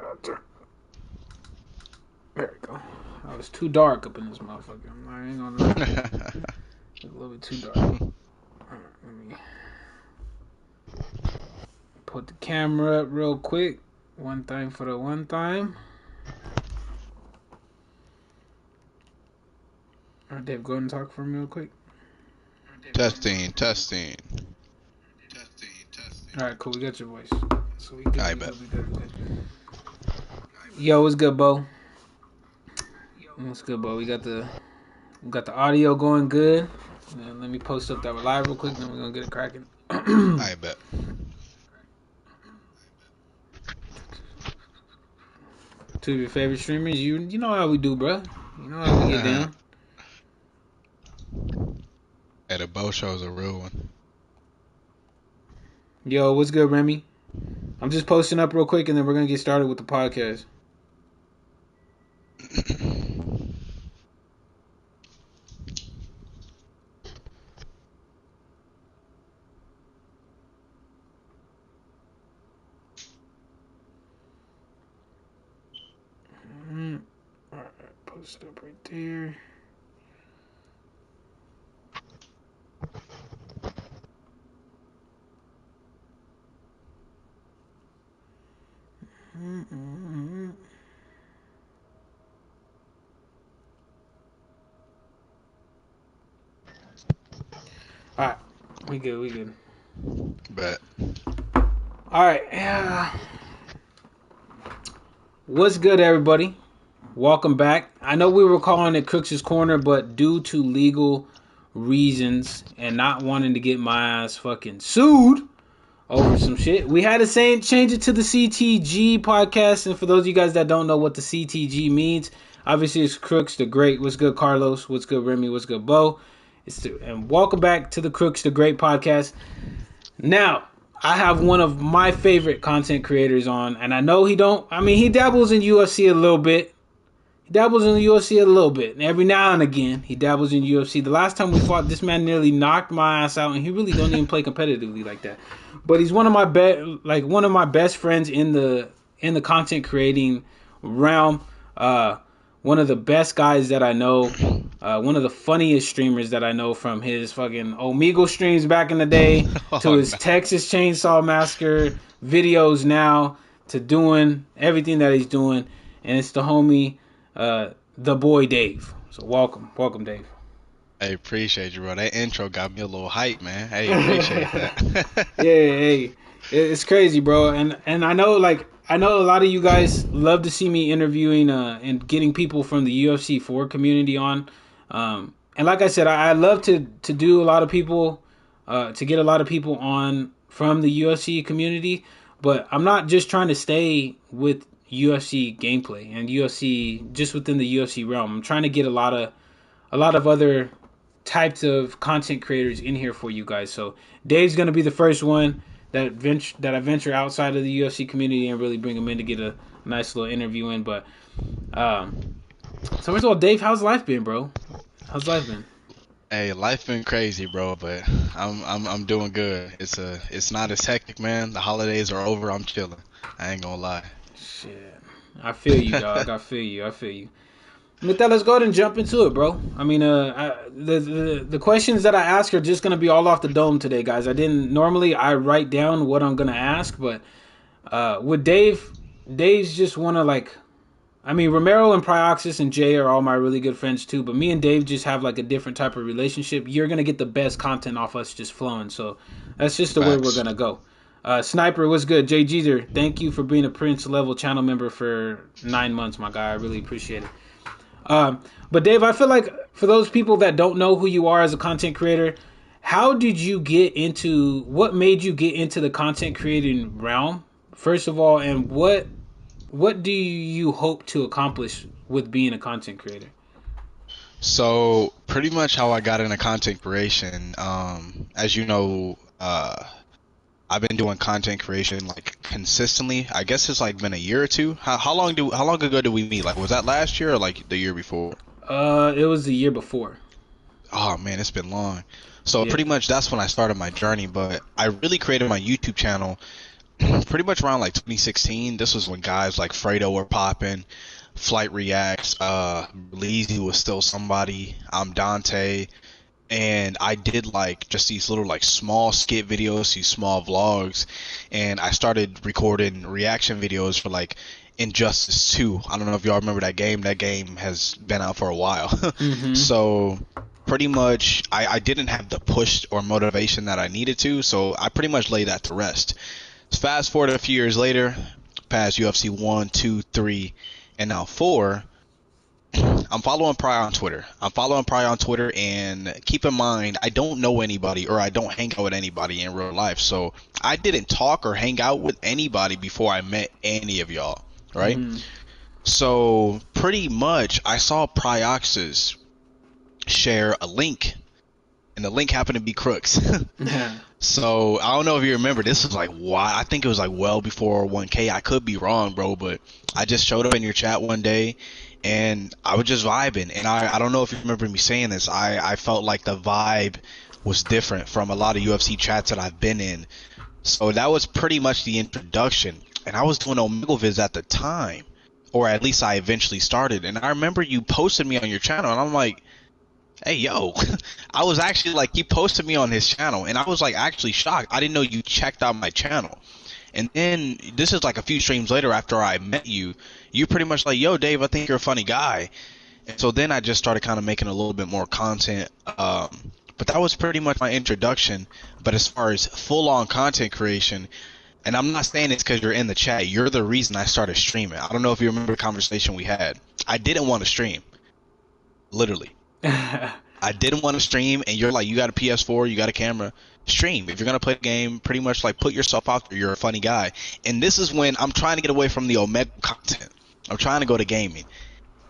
There we go. Oh, it's too dark up in this motherfucker. I ain't gonna lie. It's a little bit too dark. Alright, let me put the camera up real quick. One time for the one time. Alright, Dave, go ahead and talk for me real quick. Testing. Alright, cool. We got your voice. So we good. I bet. We good. Yo, what's good, Bo? What's good, Bo? We got the audio going good. Let me post up that live real quick, then we're gonna get it cracking. I bet. Two of your favorite streamers, you know how we do, bro. You know how we get down. Hey, the Bo Show's a real one. Yo, what's good, Remy? I'm just posting up real quick, and then we're gonna get started with the podcast. Alright, post it up right there. Alright, we good. Bet. Alright, yeah. What's good, everybody? Welcome back. I know we were calling it Crooks' Corner, but due to legal reasons and not wanting to get my ass fucking sued over some shit, we had to change it to the CTG podcast. And for those of you guys that don't know what the CTG means, obviously it's Crooks the Great. What's good, Carlos? What's good, Remy? What's good, Bo? And welcome back to the Crooks the Great podcast. Now, I have one of my favorite content creators on, and I know he dabbles in UFC a little bit. And every now and again, he dabbles in UFC. The last time we fought, this man nearly knocked my ass out, and he really don't even play competitively like that. But he's one of my best friends in the content creating realm. One of the best guys that I know. One of the funniest streamers that I know, from his fucking Omegle streams back in the day to his Texas Chainsaw Massacre videos now to doing everything that he's doing. And it's the homie, TheBoyDave. So welcome, Dave. Hey, appreciate you, bro. That intro got me a little hype, man. Hey, appreciate that. Yeah, hey, it's crazy, bro. And I know a lot of you guys love to see me interviewing and getting people from the UFC 4 community on. And like I said, I love to do a lot of people, to get a lot of people on from the UFC community, but I'm not just trying to stay with UFC gameplay and UFC just within the UFC realm. I'm trying to get a lot of other types of content creators in here for you guys. So Dave's going to be the first one that I venture outside of the UFC community and really bring him in to get a nice little interview in. But so first of all, Dave, how's life been, bro? How's life been? Hey, life been crazy, bro, but I'm doing good. It's not as hectic, man. The holidays are over. I'm chilling. I ain't gonna lie. Shit, I feel you, dog. I feel you. With that, let's go ahead and jump into it, bro. I mean, the questions that I ask are just gonna be all off the dome today, guys. Normally I write down what I'm gonna ask, but with Dave's just wanna Romero and Prioxis and Jay are all my really good friends too, but me and Dave just have like a different type of relationship. You're going to get the best content off us just flowing, so that's just the way we're going to go. Sniper, what's good? Jay Jeter, thank you for being a Prince level channel member for 9 months, my guy. I really appreciate it. But Dave, I feel like for those people that don't know who you are as a content creator, what made you get into the content creating realm, first of all, and what do you hope to accomplish with being a content creator? So pretty much how I got into content creation, as you know, I've been doing content creation like consistently. I guess it's like been a year or two. How long ago did we meet? Like, was that last year or like the year before? It was the year before. Oh man, it's been long. So pretty much that's when I started my journey, but I really created my YouTube channel pretty much around like 2016. This was when guys like Fredo were popping, Flight Reacts, Leezy was still somebody. I'm Dante, and I did like just these little like small skit videos, these small vlogs, and I started recording reaction videos for like Injustice 2. I don't know if y'all remember that game. That game has been out for a while. Mm-hmm. So pretty much I didn't have the push or motivation that I needed to, so I pretty much laid that to rest. Fast forward a few years later, past UFC 1, 2, 3, and now 4, I'm following Pryor on Twitter. And keep in mind, I don't know anybody or I don't hang out with anybody in real life. So I didn't talk or hang out with anybody before I met any of y'all, right? Mm-hmm. So pretty much I saw Pryox's share a link, and the link happened to be Crooks. Yeah. So I don't know if you remember, this was like, why? I think it was like well before 1K. I could be wrong, bro, but I just showed up in your chat one day and I was just vibing. And I don't know if you remember me saying this. I felt like the vibe was different from a lot of UFC chats that I've been in. So that was pretty much the introduction. And I was doing Omegle at the time, or at least I eventually started. And I remember you posted me on your channel, and I'm like, hey, yo, I was actually like, you posted me on his channel, and I was like actually shocked. I didn't know you checked out my channel. And then this is like a few streams later after I met you, you pretty much like, yo, Dave, I think you're a funny guy. And so then I just started kind of making a little bit more content. But that was pretty much my introduction. But as far as full on content creation, and I'm not saying it's because you're in the chat, you're the reason I started streaming. I don't know if you remember the conversation we had. I didn't want to stream. Literally. I didn't want to stream, and you're like, you got a PS4, you got a camera, stream. If you're gonna play the game, pretty much like put yourself out there. You're a funny guy. And this is when I'm trying to get away from the Omega content. I'm trying to go to gaming.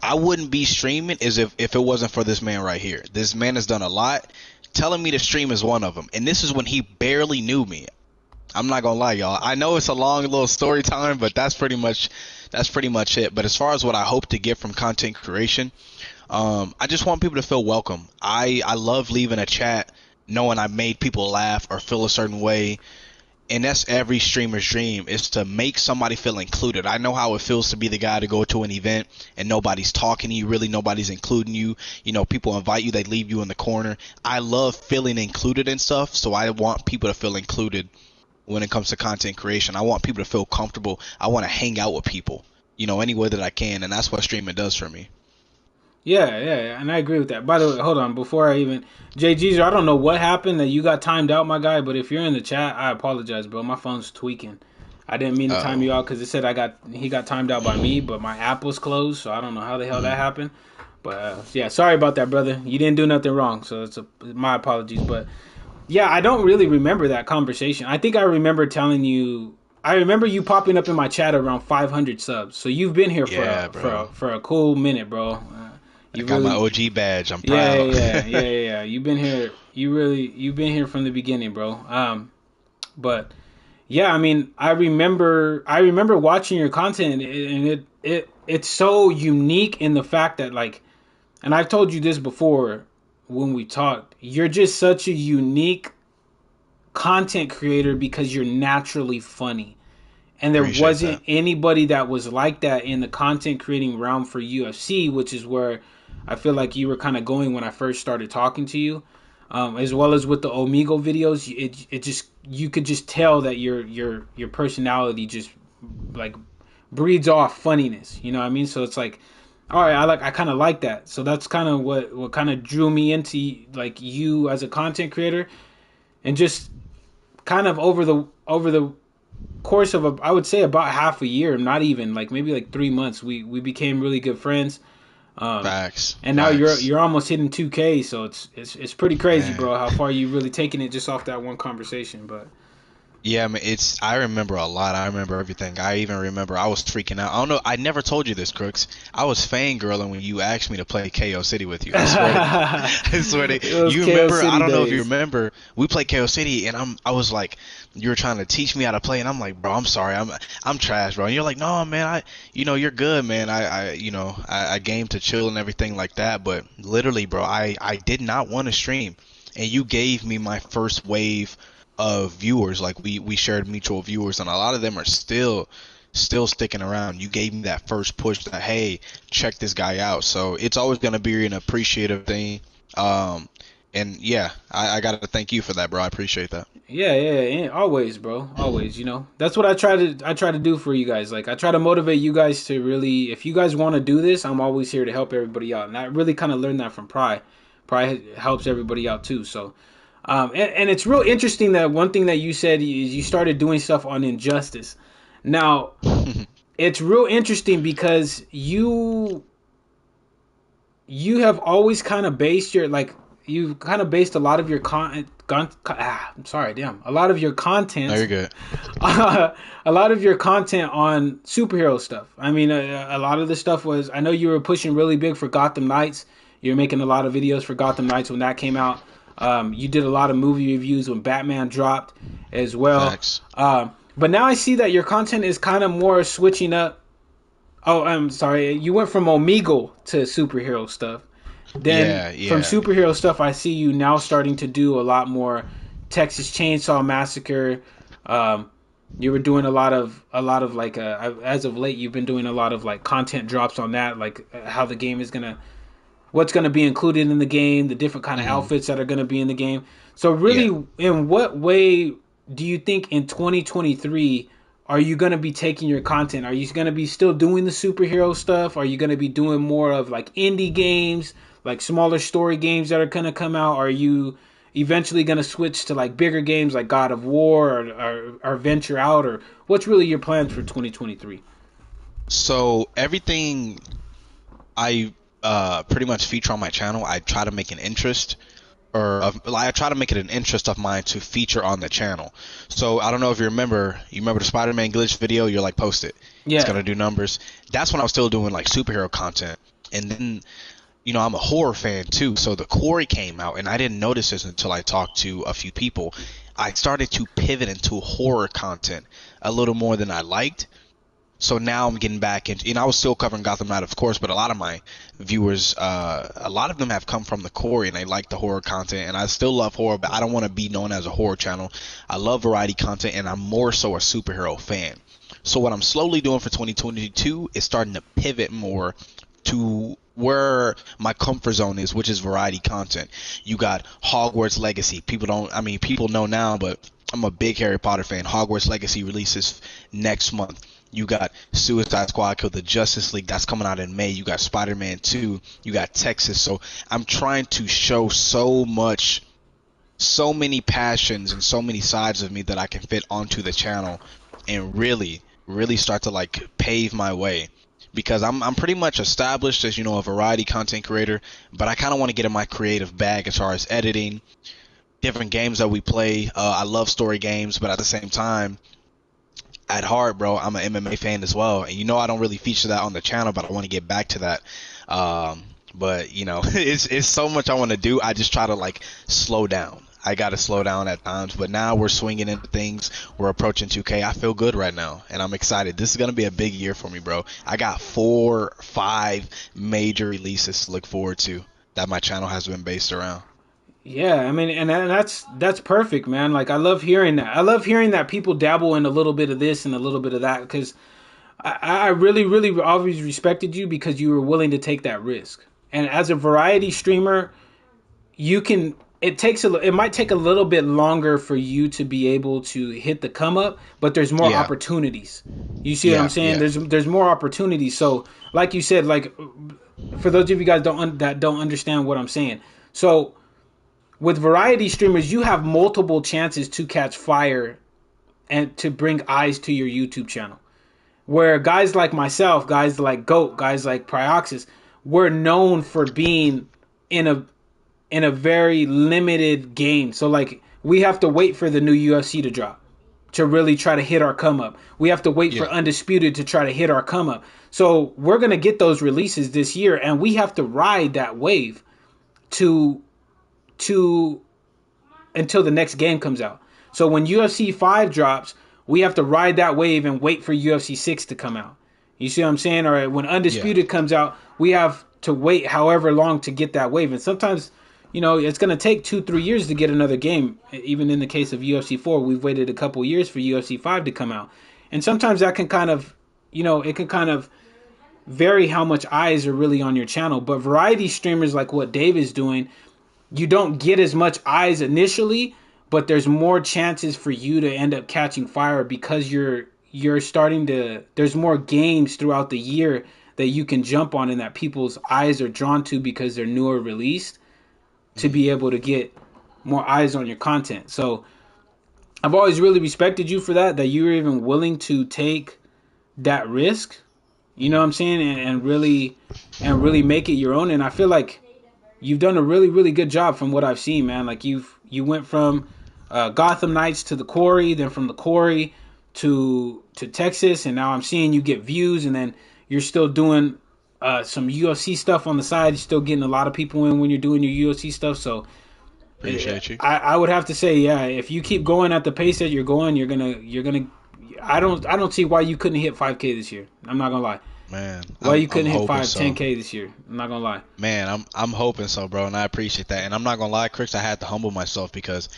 I wouldn't be streaming as if it wasn't for this man right here. This man has done a lot. Telling me to stream is one of them. And this is when he barely knew me. I'm not gonna lie, y'all. I know it's a long little story time, but that's pretty much it. But as far as what I hope to get from content creation, I just want people to feel welcome. I love leaving a chat knowing I made people laugh or feel a certain way. And that's every streamer's dream, is to make somebody feel included. I know how it feels to be the guy to go to an event and nobody's talking to you, really nobody's including you. You know, people invite you, they leave you in the corner. I love feeling included and stuff, so I want people to feel included when it comes to content creation. I want people to feel comfortable. I want to hang out with people, you know, any way that I can, and that's what streaming does for me. Yeah, and I agree with that. By the way, hold on, before I even JG's, I don't know what happened that you got timed out, my guy. But if you're in the chat, I apologize, bro. My phone's tweaking. I didn't mean to time you out because it said he got timed out by me, but my app was closed, so I don't know how the hell that happened. But yeah, sorry about that, brother. You didn't do nothing wrong, so my apologies. But yeah, I don't really remember that conversation. I think I remember telling you. I remember you popping up in my chat around 500 subs. So you've been here for a cool minute, bro. I got my OG badge. I'm proud. Yeah. You've been here. You've been here from the beginning, bro. But yeah, I mean, I remember watching your content, and it's so unique in the fact that, like, and I've told you this before when we talked, you're just such a unique content creator because you're naturally funny. And there wasn't anybody that was like that in the content creating realm for UFC, which is where I feel like you were kind of going when I first started talking to you, as well as with the Omegle videos. It just, you could just tell that your personality just like breeds off funniness. You know what I mean? So it's like, all right, I kind of like that. So that's kind of what kind of drew me into like you as a content creator, and just kind of over the course of I would say about half a year, not even, like maybe like 3 months, we became really good friends. Facts. And now you're almost hitting 2K, so it's pretty crazy, man, bro, how far you really taking it just off that one conversation. But yeah, I mean, I remember a lot. I remember everything. I even remember I was freaking out. I don't know. I never told you this, Crooks. I was fangirling when you asked me to play KO City with you. I swear to you. Remember? I don't know if you remember. We played KO City, and I was like, you were trying to teach me how to play, and I'm like, bro, I'm sorry, I'm trash, bro. And you're like, no, man, you're good, man. I game to chill and everything like that. But literally, bro, I did not want to stream, and you gave me my first wave of viewers. Like we shared mutual viewers, and a lot of them are still sticking around. You gave me that first push that, hey, check this guy out. So it's always gonna be an appreciative thing. And yeah, I gotta thank you for that, bro. I appreciate that. Yeah, always, bro. Always, that's what I try to do for you guys. Like I try to motivate you guys to really, if you guys want to do this, I'm always here to help everybody out. And I really kind of learned that from Pry. Pry helps everybody out too. So, and it's real interesting that one thing that you said is you started doing stuff on Injustice. Now, it's real interesting because you have always kind of based your like you've kind of based a lot of your I'm sorry, damn. A lot of your content. No, you're good. A lot of your content on superhero stuff. I mean, a lot of the stuff was. I know you were pushing really big for Gotham Knights. You're making a lot of videos for Gotham Knights when that came out. You did a lot of movie reviews when Batman dropped as well. Facts. But now I see that your content is kind of more switching up. Oh, I'm sorry. You went from Omegle to superhero stuff. Then Yeah. from superhero stuff, I see you now starting to do a lot more Texas Chainsaw Massacre. You were doing a lot of like as of late, you've been doing a lot of like content drops on that, like how the game is what's gonna be included in the game, the different kind of outfits that are gonna be in the game. So really, in what way do you think in 2023 are you going to be taking your content? Are you going to be still doing the superhero stuff? Are you going to be doing more of like indie games, like smaller story games that are going to come out? Are you eventually going to switch to like bigger games like God of War or venture out? Or what's really your plans for 2023? So everything I pretty much feature on my channel, I try to make an interest I try to make it an interest of mine to feature on the channel. So I don't know if you remember the Spider-Man glitch video, you're like, post it. Yeah. It's gonna do numbers. That's when I was still doing like superhero content. And then, I'm a horror fan too. So the Quarry came out and I didn't notice this until I talked to a few people. I started to pivot into horror content a little more than I liked. So now I'm getting back into, I was still covering Gotham Knight, of course, but a lot of my viewers, a lot of them have come from the Quarry and they like the horror content, and I still love horror, but I don't want to be known as a horror channel. I love variety content, and I'm more so a superhero fan. So what I'm slowly doing for 2022 is starting to pivot more to where my comfort zone is, which is variety content. You got Hogwarts Legacy. People know now, but I'm a big Harry Potter fan. Hogwarts Legacy releases next month. You got Suicide Squad Kill the Justice League. That's coming out in May. You got Spider-Man 2. You got Texas. So I'm trying to show so many passions and so many sides of me that I can fit onto the channel and really, really start to like pave my way. Because I'm pretty much established as, a variety content creator, but I kind of want to get in my creative bag as far as editing, different games that we play. I love story games, but at the same time, at heart, bro, I'm an MMA fan as well. And I don't really feature that on the channel, but I want to get back to that. But it's so much I want to do. I just try to like slow down. I got to slow down at times, but now we're swinging into things. We're approaching 2K. I feel good right now, and I'm excited. This is going to be a big year for me, bro. I got 4-5 major releases to look forward to that my channel has been based around. Yeah, I mean, and that's perfect, man. Like, I love hearing that. I love hearing that people dabble in a little bit of this and a little bit of that, because I really, really always respected you because you were willing to take that risk. And as a variety streamer, you can. It might take a little bit longer for you to be able to hit the come up, but there's more opportunities. You see what I'm saying? Yeah. There's more opportunities. So, like you said, like for those of you guys that don't understand what I'm saying, so with variety streamers, you have multiple chances to catch fire and to bring eyes to your YouTube channel. Where guys like myself, guys like Goat, guys like Prioxis, we're known for being in a very limited game. So like we have to wait for the new UFC to drop to really try to hit our come up. We have to wait for Undisputed to try to hit our come up. So we're going to get those releases this year, and we have to ride that wave to until the next game comes out. So when UFC 5 drops, we have to ride that wave and wait for UFC 6 to come out. You see what I'm saying? Or when Undisputed comes out, we have to wait however long to get that wave. And sometimes, it's going to take 2-3 years to get another game. Even in the case of UFC 4, we've waited a couple years for UFC 5 to come out. And sometimes that can kind of, it can kind of vary how much eyes are really on your channel. But variety streamers like what Dave is doing, you don't get as much eyes initially, but there's more chances for you to end up catching fire because you're starting to, there's more games throughout the year that you can jump on and that people's eyes are drawn to because they're newer released, to be able to get more eyes on your content. So I've always really respected you for that you were even willing to take that risk, you know what I'm saying, and really make it your own. And I feel like you've done a really, really good job from what I've seen, man. Like you went from Gotham Knights to the Quarry, then from the Quarry to Texas, and now I'm seeing you get views, and then you're still doing some UFC stuff on the side. You're still getting a lot of people in when you're doing your UFC stuff. So appreciate you. I would have to say, yeah, if you keep going at the pace that you're going, you're gonna. I don't see why you couldn't hit 5K this year. I'm not gonna lie. Man, why you couldn't hit 10K so. this year? I'm not gonna lie. Man, I'm hoping so, bro, and I appreciate that. And I'm not gonna lie, Chris, I had to humble myself because,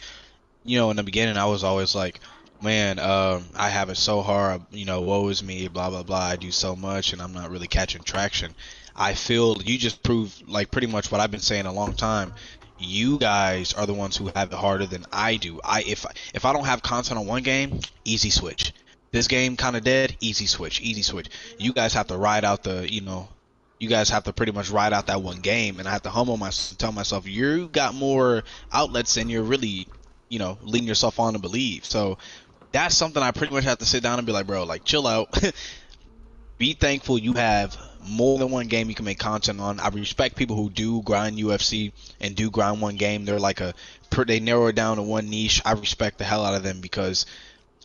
in the beginning I was always like, man, I have it so hard, woe is me, blah blah blah. I do so much, and I'm not really catching traction. I feel you just proved like pretty much what I've been saying a long time. You guys are the ones who have it harder than I do. If I don't have content on one game, easy switch. This game kind of dead, easy switch, easy switch. You guys have to ride out you guys have to pretty much ride out that one game, and I have to humble myself, tell myself, you got more outlets than you're really, leading yourself on to believe. So that's something I pretty much have to sit down and be like, bro, like chill out. Be thankful you have more than one game you can make content on. I respect people who do grind UFC and do grind one game. They're like they narrow it down to one niche. I respect the hell out of them because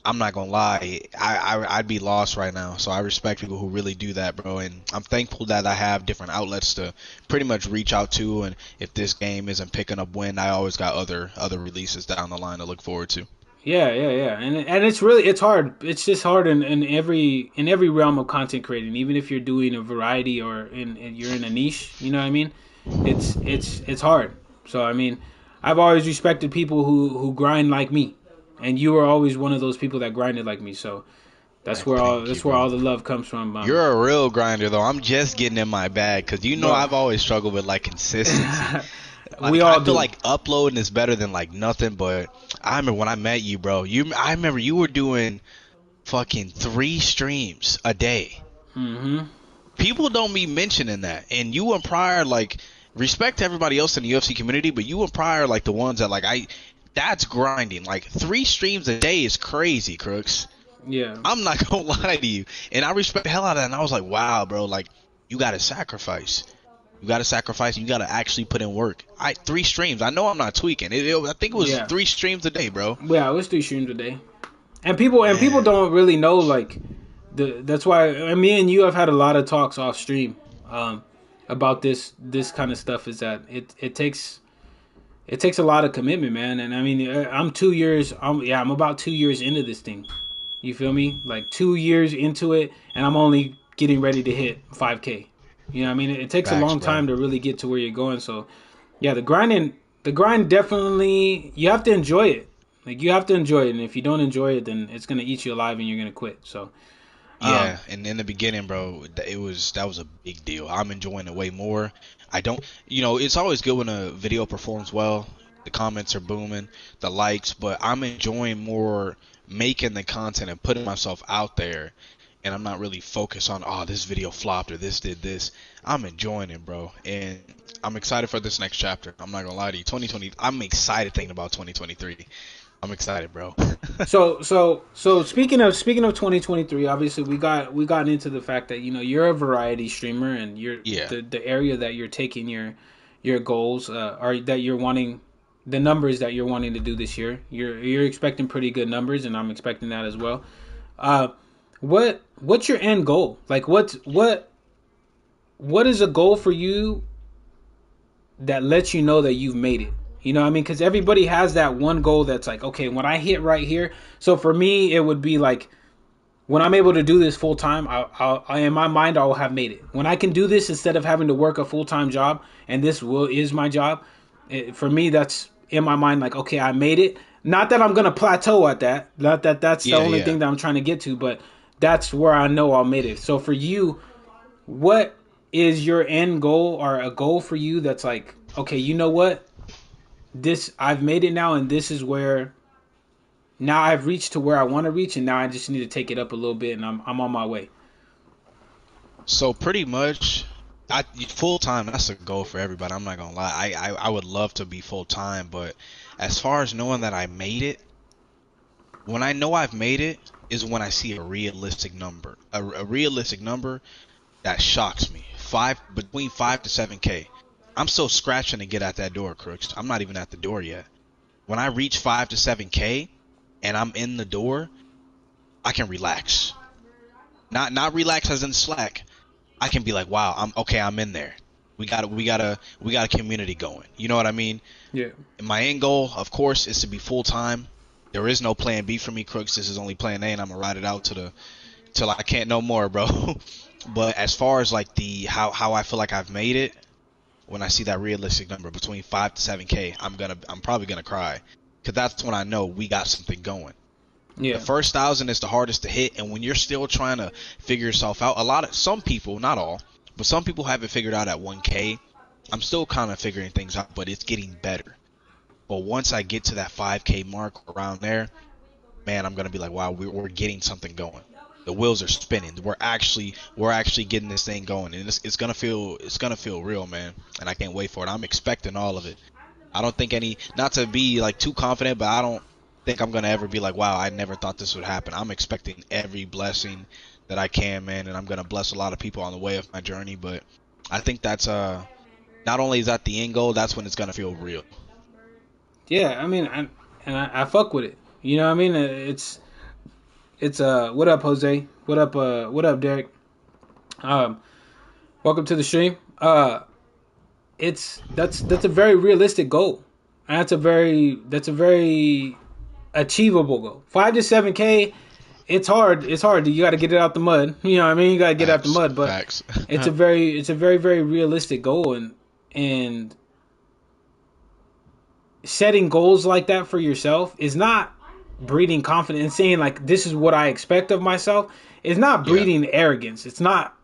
I'm not gonna lie, I'd be lost right now. So I respect people who really do that, bro. And I'm thankful that I have different outlets to pretty much reach out to. And if this game isn't picking up wind, I always got other releases down the line to look forward to. Yeah. And it's hard. It's just hard in every realm of content creating. Even if you're doing a variety or you're in a niche, you know what I mean? It's hard. So I mean, I've always respected people who grind like me. And you were always one of those people that grinded like me, so that's where all the love comes from. You're a real grinder, though. I'm just getting in my bag because I've always struggled with like consistency. We all I feel like uploading is better than like nothing. But I remember when I met you, bro. I remember you were doing fucking 3 streams a day. Mm-hmm. People don't be mentioning that, and you and Pryor, like, respect to everybody else in the UFC community, but you and Pryor, like the ones that that's grinding. Like 3 streams a day is crazy, Crooks. Yeah. I'm not gonna lie to you. And I respect the hell out of that. And I was like, wow, bro, like you gotta sacrifice. You gotta actually put in work. 3 streams. I know I'm not tweaking. I think it was 3 streams a day, bro. Yeah, it was 3 streams a day. And people don't really know like that's why me and you have had a lot of talks off stream about this kind of stuff, is that it takes a lot of commitment, man. And I mean, I'm about 2 years into this thing. You feel me? Like 2 years into it, and I'm only getting ready to hit 5K. You know what I mean? It takes a long time to really get to where you're going. So, yeah, the grind definitely, you have to enjoy it. Like, you have to enjoy it. And if you don't enjoy it, then it's going to eat you alive and you're going to quit. So, yeah, and in the beginning, bro, that was a big deal. I'm enjoying it way more. I don't, it's always good when a video performs well. The comments are booming, the likes, but I'm enjoying more making the content and putting myself out there. And I'm not really focused on, this video flopped or this did this. I'm enjoying it, bro. And I'm excited for this next chapter. I'm not going to lie to you. 2020, I'm excited thinking about 2023. I'm excited, bro. So speaking of 2023, obviously we got into the fact that you're a variety streamer, and you're the area that you're taking your goals are that you're wanting, the numbers that you're wanting to do this year. You're expecting pretty good numbers, and I'm expecting that as well. What's your end goal? Like what is a goal for you that lets you know that you've made it? You know what I mean? Because everybody has that one goal that's like, okay, when I hit right here. So for me, it would be like, when I'm able to do this full time, I in my mind, I will have made it. When I can do this instead of having to work a full-time job, and this is my job, For me, that's in my mind like, okay, I made it. Not that I'm gonna plateau at that. Not that that's the Yeah, only yeah. thing that I'm trying to get to, but that's where I know I'll made it. So for you, what is your end goal or a goal for you that's like, okay, you know what? This I've made it now, and this is where now I've reached to where I want to reach, and now I just need to take it up a little bit, and I'm on my way. So pretty much, full time. That's a goal for everybody. I'm not gonna lie. I would love to be full time, but as far as knowing that I made it, when I know I've made it is when I see a realistic number. A realistic number that shocks me. Between 5 to 7K. I'm still scratching to get at that door, Crooks. I'm not even at the door yet. When I reach 5 to 7K and I'm in the door, I can relax. Not relax as in slack. I can be like, wow, I'm okay. I'm in there. We got a community going. You know what I mean? Yeah. And my end goal, of course, is to be full time. There is no plan B for me, Crooks. This is only plan A, and I'm gonna ride it out to the till I can't no more, bro. But as far as like the how I feel like I've made it, when I see that realistic number between 5 to 7K, I'm probably gonna cry, cause that's when I know we got something going. The Yeah. first 1,000 is the hardest to hit, and when you're still trying to figure yourself out, some people, not all, but some people have it figured out at 1K. I'm still kind of figuring things out, but it's getting better. But once I get to that 5K mark around there, man, I'm gonna be like, wow, we're getting something going. The wheels are spinning. We're actually getting this thing going, and it's gonna feel real, man. And I can't wait for it. I'm expecting all of it. I don't think not to be like too confident, but I don't think I'm gonna ever be like, wow, I never thought this would happen. I'm expecting every blessing that I can, man, and I'm gonna bless a lot of people on the way of my journey. But I think that's not only is that the end goal, that's when it's gonna feel real. Yeah. I mean, I fuck with it. You know what I mean? It's what up, Jose? What up, Derek? Um, welcome to the stream. It's that's a very realistic goal. And that's a very achievable goal. 5 to 7K. It's hard. It's hard. You got to get it out the mud. You know what I mean? You got to get it out the Facts, mud. But facts. it's a very realistic goal, and setting goals like that for yourself is not breeding confidence and saying like this is what I expect of myself. It's not Yeah, breeding arrogance. It's not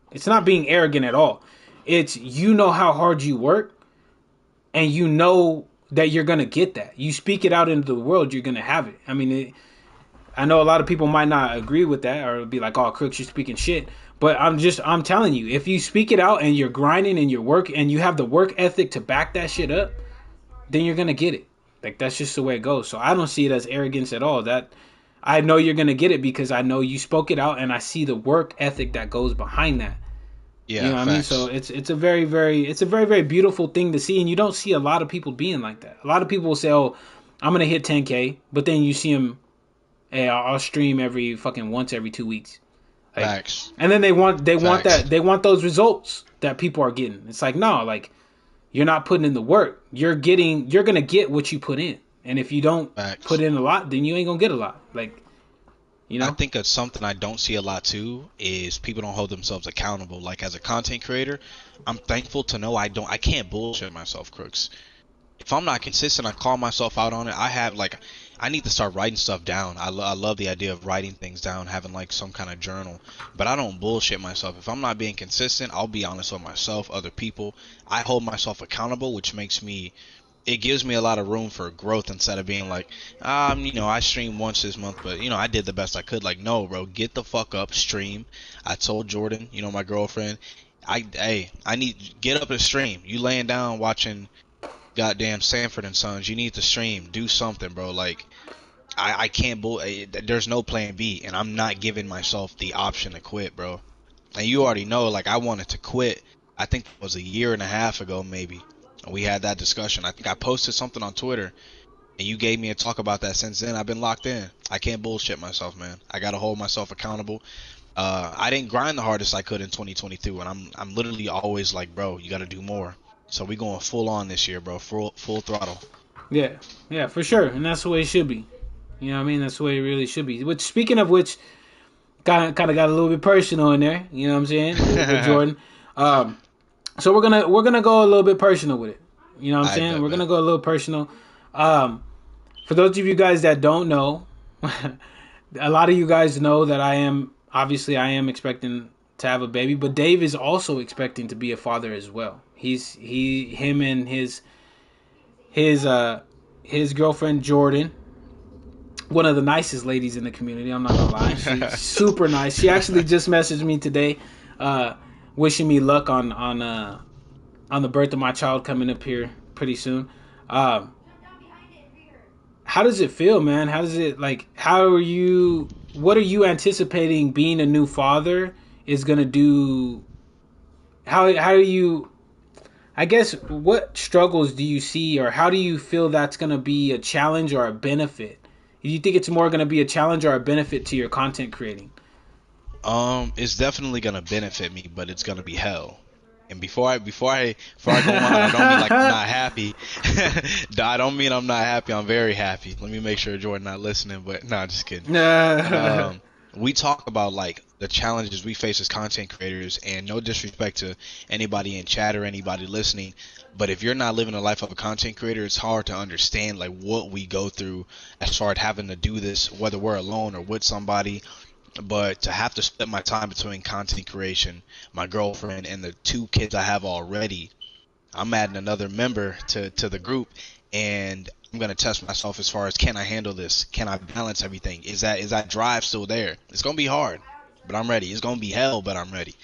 being arrogant at all. It's you know how hard you work and you know that you're gonna get that. You speak it out into the world, you're gonna have it. I mean, I know a lot of people might not agree with that or be like, "Oh, Crooks, you're speaking shit." But I'm telling you, if you speak it out and you're grinding and your work and you have the work ethic to back that shit up, then you're gonna get it. Like that's just the way it goes. So I don't see it as arrogance at all. That I know you're gonna get it because I know you spoke it out and I see the work ethic that goes behind that. You yeah, know what I mean? So facts. it's a very beautiful thing to see, and you don't see a lot of people being like that. A lot of people will say, "Oh, I'm gonna hit 10K," but then you see them, "Hey, I'll stream every fucking once every 2 weeks." Like, Facts. and then they want Facts. that they want those results that people are getting. It's like no, like you're not putting in the work. You're gonna get what you put in, and if you don't put Facts. in a lot, then you ain't gonna get a lot. Like you I know, think it's something I don't see a lot too is people don't hold themselves accountable. Like as a content creator, I'm thankful to know I can't bullshit myself, Crooks. If I'm not consistent, I call myself out on it. I need to start writing stuff down. I love the idea of writing things down, having like some kind of journal. But I don't bullshit myself. If I'm not being consistent, I'll be honest with myself, other people. I hold myself accountable, which makes me it gives me a lot of room for growth instead of being like, I streamed once this month, but I did the best I could. Like, no, bro, get the fuck up, stream. I told Jordan, my girlfriend, I need get up and stream. You laying down watching goddamn Sanford and Sons, you need to stream, do something, bro. Like, I can't there's no plan B, and I'm not giving myself the option to quit, bro. And you already know, like, I wanted to quit. I think it was a year and a half ago, maybe. And we had that discussion. I think I posted something on Twitter, and you gave me a talk about that. Since then, I've been locked in. I can't bullshit myself, man. I gotta hold myself accountable. I didn't grind the hardest I could in 2022, and I'm literally always like, bro, you gotta do more. So we going full on this year, bro. Full throttle. yeah, yeah, for sure, and that's the way it should be. You know what I mean? That's the way it really should be. Which, speaking of which, kind of got a little bit personal in there. You know what I'm saying with Jordan. Um, so we're gonna go a little bit personal with it. You know what I'm I saying? bet, We're bet. gonna go a little personal. For those of you guys that don't know, a lot of you guys know that I am expecting to have a baby, but Dave is also expecting to be a father as well. Him and his his girlfriend Jordan, one of the nicest ladies in the community. I'm not gonna lie, she's super nice. She actually just messaged me today, uh, wishing me luck on the birth of my child coming up here pretty soon. Um, how does it feel, man? How does it like? How are you? What are you anticipating being a new father is gonna do? How do you? I guess what struggles do you see, or how do you feel that's gonna be a challenge or a benefit? Do you think it's more gonna be a challenge or a benefit to your content creating? It's definitely gonna benefit me, but it's gonna be hell. And before I go on, I don't mean like I'm not happy. I don't mean I'm not happy. I'm very happy. Let me make sure Jordan not listening. But no, just kidding. Um, we talk about like the challenges we face as content creators, and no disrespect to anybody in chat or anybody listening, but if you're not living the life of a content creator, it's hard to understand like what we go through as far as having to do this, whether we're alone or with somebody. But to have to split my time between content creation, my girlfriend, and the two kids I have already, I'm adding another member to the group, and I'm gonna test myself as far as can I handle this? Can I balance everything? Is that drive still there? It's gonna be hard, but I'm ready. It's gonna be hell, but I'm ready.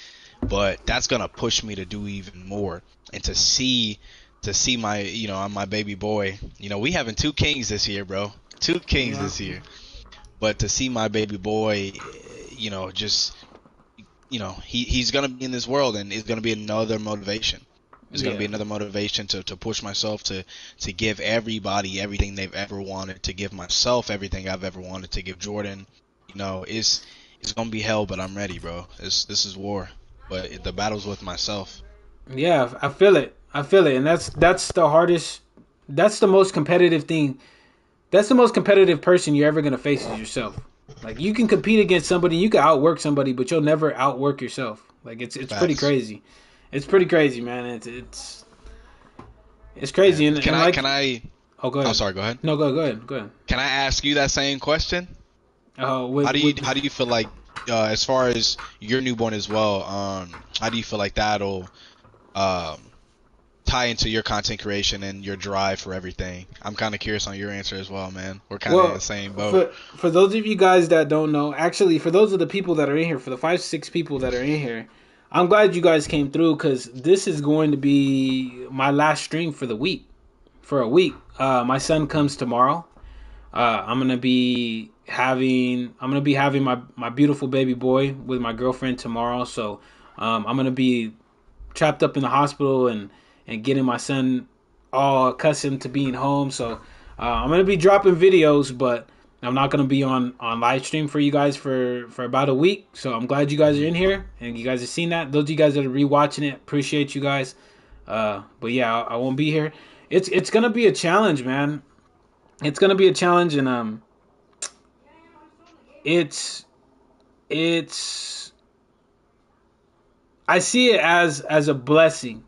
But that's gonna push me to do even more, and to see my my baby boy. We having two kings this year, bro. Two kings Yeah, this year. But to see my baby boy, just he's gonna be in this world, and it's gonna be another motivation. It's gonna be yeah, another motivation to push myself to give everybody everything they've ever wanted, to give myself everything I've ever wanted, to give Jordan. It's gonna be hell, but I'm ready, bro. This is war, but the battle's with myself. yeah. I feel it. I feel it, and that's the hardest. That's the most competitive thing. That's the most competitive person you're ever gonna face is yourself. Like you can compete against somebody, you can outwork somebody, but you'll never outwork yourself. Like it's pretty Facts. crazy. It's pretty crazy, man. It's Yeah. crazy, and like, Can I? oh, go I'm ahead. sorry. Go ahead. No, go ahead. Can I ask you that same question? With How do you feel like as far as your newborn as well? How do you feel like that'll um, tie into your content creation and your drive for everything? I'm kind of curious on your answer as well, man. We're kind of in the well, same boat. for those of you guys that don't know, actually, for those of the people that are in here, for the 5 6 people that are in here, I'm glad you guys came through because this is going to be my last stream for the week. For a week, my son comes tomorrow. I'm gonna be having my beautiful baby boy with my girlfriend tomorrow. So I'm gonna be trapped up in the hospital and getting my son all accustomed to being home. So I'm gonna be dropping videos, but I'm not gonna be on live stream for you guys for about a week. So I'm glad you guys are in here and you guys have seen that. Those of you guys that are rewatching it, appreciate you guys. But yeah, I won't be here. It's gonna be a challenge, man. It's gonna be a challenge, and it's it's I see it as a blessing.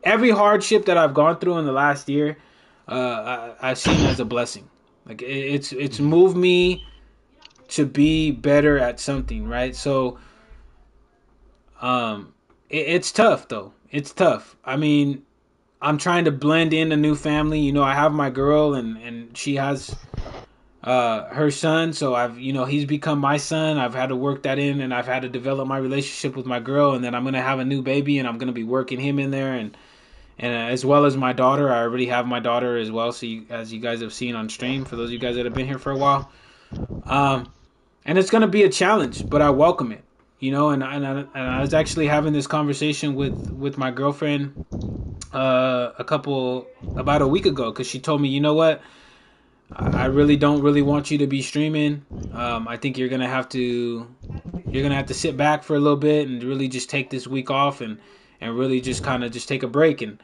Every hardship that I've gone through in the last year, I've seen it as a blessing. Like it's Mhm. moved me to be better at something, right? So it's tough though. It's tough. I mean, I'm trying to blend in a new family. I have my girl, and she has her son, so he's become my son. I've had to work that in, and I've had to develop my relationship with my girl, and then I'm gonna have a new baby, and I'm gonna be working him in there, and as well as my daughter. I already have my daughter as well. So as you guys have seen on stream, for those of you guys that have been here for a while, um, and it's gonna be a challenge, but I welcome it. And I was actually having this conversation with my girlfriend about a week ago because she told me, you know what, I really don't really want you to be streaming. I think you're gonna have to sit back for a little bit and really just take this week off and really just kind of just take a break. And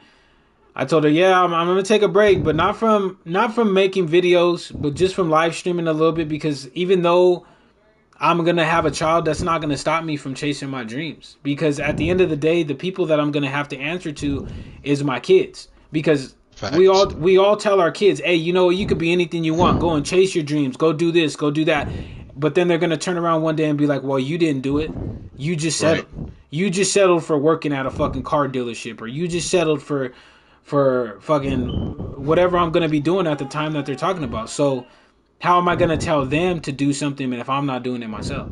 I told her, yeah, I'm gonna take a break, but not from making videos, but just from live streaming a little bit because even though I'm gonna have a child, that's not gonna stop me from chasing my dreams. Because at the end of the day, the people that I'm gonna have to answer to is my kids. Because Facts. We all tell our kids, hey, you know, you could be anything you want. Go and chase your dreams. Go do this. Go do that. But then they're gonna turn around one day and be like, well, you didn't do it. You just Right. settled. You just settled for working at a fucking car dealership, or you just settled for fucking whatever I'm gonna be doing at the time that they're talking about. So how am I gonna tell them to do something if I'm not doing it myself?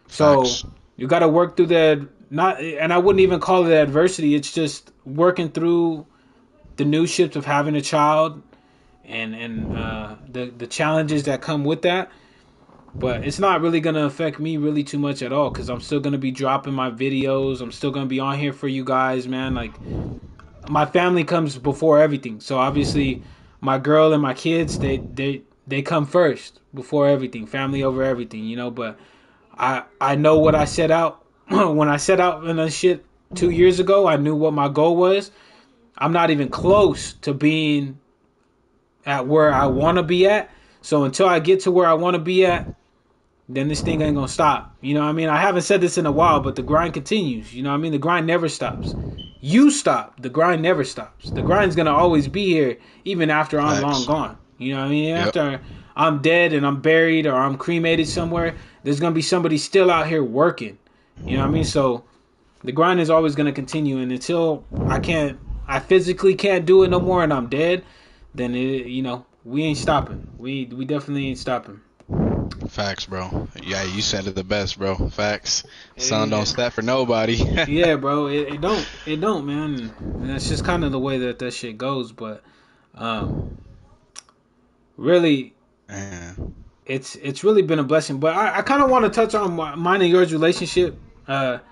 So Facts. you got to work through that. Not, and I wouldn't even call it adversity. It's just working through the new ships of having a child and the challenges that come with that. But it's not really gonna affect me really too much at all because I'm still gonna be dropping my videos. I'm still gonna be on here for you guys, man. Like my family comes before everything. So obviously, my girl and my kids they come first before everything. Family over everything, you know. But I know what I set out when I set out in this shit 2 years ago. I knew what my goal was. I'm not even close to being at where I want to be at. So until I get to where I want to be at, then this thing ain't gonna stop. You know what I mean? I haven't said this in a while, but the grind continues. You know what I mean? The grind never stops. You stop. The grind never stops. The grind's gonna always be here even after I'm long Facts. gone. You know what I mean? Yep. After I'm dead and I'm buried or I'm cremated somewhere, there's gonna be somebody still out here working. You know what I mean? So the grind is always gonna continue, and until I physically can't do it no more, and I'm dead, then we ain't stopping. We definitely ain't stopping. Facts, bro. Yeah, you said it the best, bro. Facts. Sun don't Yeah, set for nobody. yeah, bro. It don't, man. And that's just kind of the way that shit goes. But um, really, Man. it's really been a blessing. But I kind of want to touch on mine and yours relationship for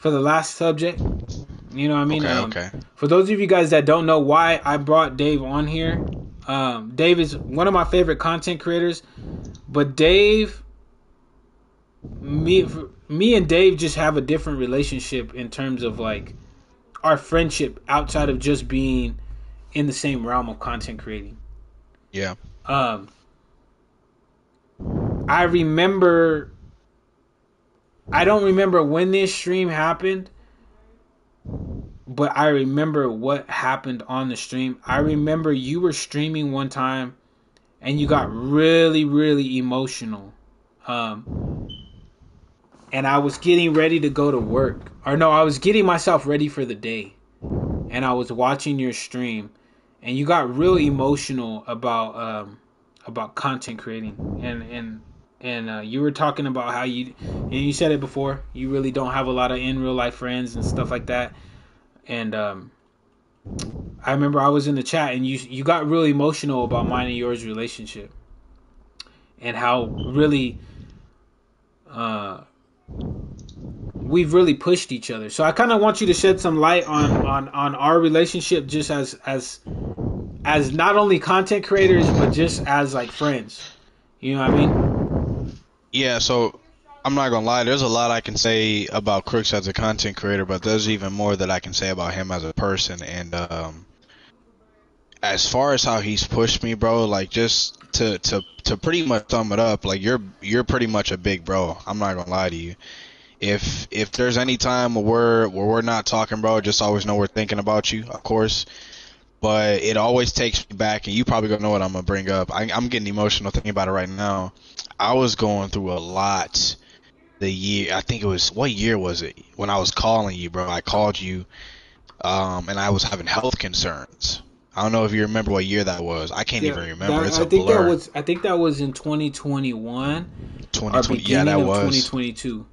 the last subject. You know what I mean? Okay, okay. For those of you guys that don't know why I brought Dave on here, Dave is one of my favorite content creators. But Dave, me and Dave just have a different relationship in terms of like our friendship outside of just being in the same realm of content creating. Yeah. Um, I remember, I don't remember when this stream happened, but I remember what happened on the stream. I remember you were streaming one time and you got really, really emotional. And I was getting ready to go to work. Or no, I was getting myself ready for the day. And I was watching your stream and you got real emotional about content creating and you were talking about how you said it before, you really don't have a lot of in real life friends and stuff like that. And I remember I was in the chat and you got really emotional about mine and yours relationship and how really we've really pushed each other. So I kind of want you to shed some light on our relationship just as not only content creators but just as like friends. You know what I mean? Yeah, so I'm not gonna lie, there's a lot I can say about Crooks as a content creator, but there's even more that I can say about him as a person. And as far as how he's pushed me, bro, like just to pretty much sum it up, like you're pretty much a big bro. I'm not gonna lie to you. If there's any time where we're not talking, bro, just always know we're thinking about you, of course. But it always takes me back, and you probably gonna know what I'm gonna bring up. I'm getting emotional thinking about it right now. I was going through a lot the year. I think it was, what year was it when I was calling you, bro? I called you, and I was having health concerns. I don't know if you remember what year that was. I can't Yeah, even remember. It's I a think blur. that was in 2021 or 2020. Yeah, beginning that of was. 2022.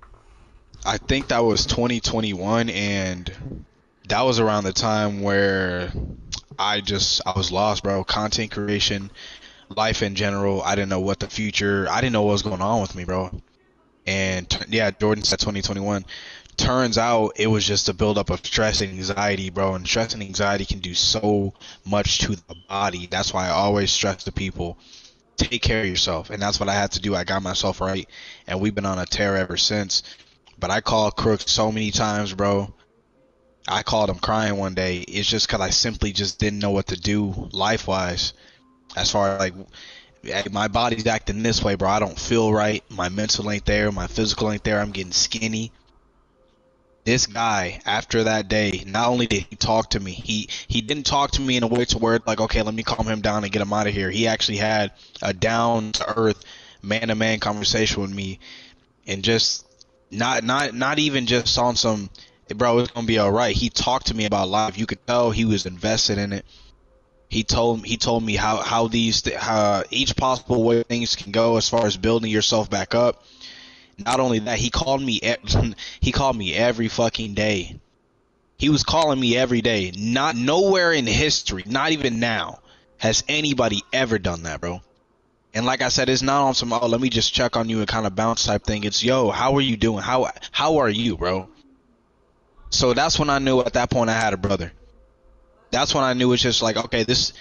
I think that was 2021, and that was around the time where I was lost, bro. Content creation, life in general. I didn't know what the future. I didn't know what was going on with me, bro. And yeah, Jordan said 2021. Turns out it was just a buildup of stress and anxiety, bro. And stress and anxiety can do so much to the body. That's why I always stress to people, take care of yourself. And that's what I had to do. I got myself right, and we've been on a tear ever since. But I called Crooks so many times, bro. I called him crying one day. It's just because I simply just didn't know what to do life-wise. As far as like, hey, my body's acting this way, bro. I don't feel right. My mental ain't there. My physical ain't there. I'm getting skinny. This guy, after that day, not only did he talk to me, he didn't talk to me in a way to where like, okay, let me calm him down and get him out of here. He actually had a down to earth, man to man conversation with me, and just not even just on some, bro, it's gonna be all right. He talked to me about life. You could tell he was invested in it. He told me how each possible way things can go as far as building yourself back up. Not only that, he called me he called me every fucking day. He was calling me every day. Not nowhere in history, not even now, has anybody ever done that, bro. And like I said, it's not on some, oh, let me just check on you and kind of bounce type thing. It's, yo, how are you doing? How are you, bro? So that's when I knew at that point I had a brother. That's when I knew it's just like, okay, this,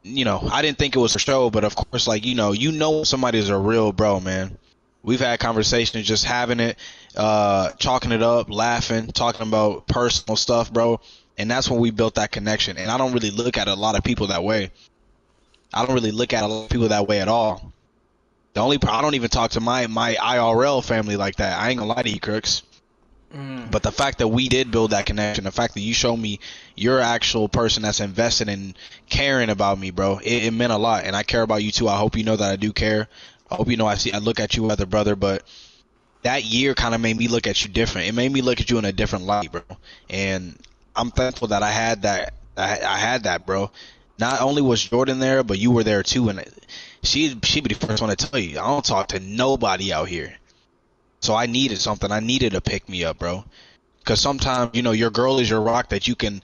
I didn't think it was a show, but of course, like, when somebody's a real bro, man. We've had conversations, just having it, chalking it up, laughing, talking about personal stuff, bro. And that's when we built that connection. And I don't really look at a lot of people that way. I don't really look at a lot of people that way at all. I don't even talk to my IRL family like that. I ain't gonna lie to you, Crooks. But the fact that we did build that connection, the fact that you show me you're an actual person that's invested in caring about me, bro, it meant a lot. And I care about you too. I hope you know that I do care. I hope you know I look at you as a brother. But that year kind of made me look at you different. It made me look at you in a different light, bro. And I'm thankful that I had that. I had that, bro. Not only was Jordan there, but you were there too. And she'd be the first one to tell you, I don't talk to nobody out here. So I needed something. I needed to pick me up, bro. Because sometimes, your girl is your rock that you can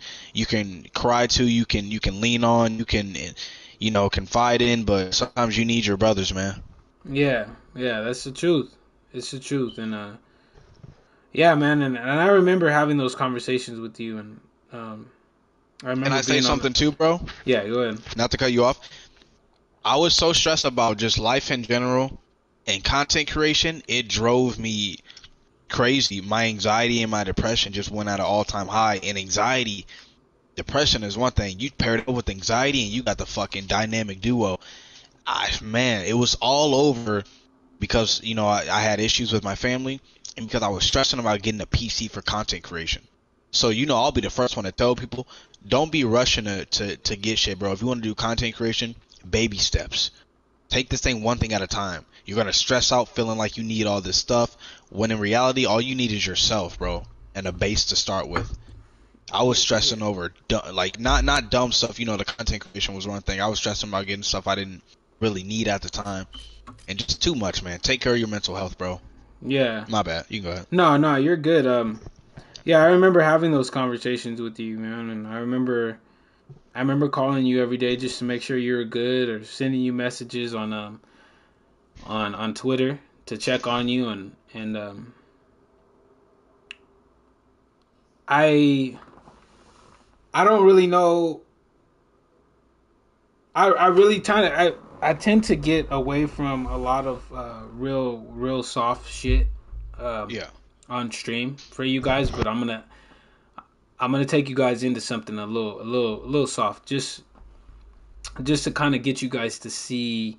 cry to, you can lean on, you can, confide in. But sometimes you need your brothers, man. Yeah, that's the truth. It's the truth, and yeah, man, and I remember having those conversations with you, and I Can remember I say being on the. something too, bro? Yeah, go ahead. Not to cut you off. I was so stressed about just life in general and content creation. It drove me crazy. My anxiety and my depression just went at an all-time high. And depression is one thing. You pair it up with anxiety and you got the fucking dynamic duo. Man, it was all over because, I had issues with my family and because I was stressing about getting a PC for content creation. So, I'll be the first one to tell people, don't be rushing to get shit, bro. If you want to do content creation, baby steps. Take this thing one thing at a time. You're going to stress out feeling like you need all this stuff, when in reality, all you need is yourself, bro, and a base to start with. I was stressing over, like, not dumb stuff. The content creation was one thing. I was stressing about getting stuff I didn't really need at the time. And just too much, man. Take care of your mental health, bro. Yeah. My bad. You can go ahead. No, you're good. Yeah, I remember having those conversations with you, man, and I remember calling you every day just to make sure you were good, or sending you messages on Twitter to check on you, and I don't really know. I really I tend to get away from a lot of real soft shit Yeah. on stream for you guys, but I'm gonna take you guys into something a little soft, just to kind of get you guys to see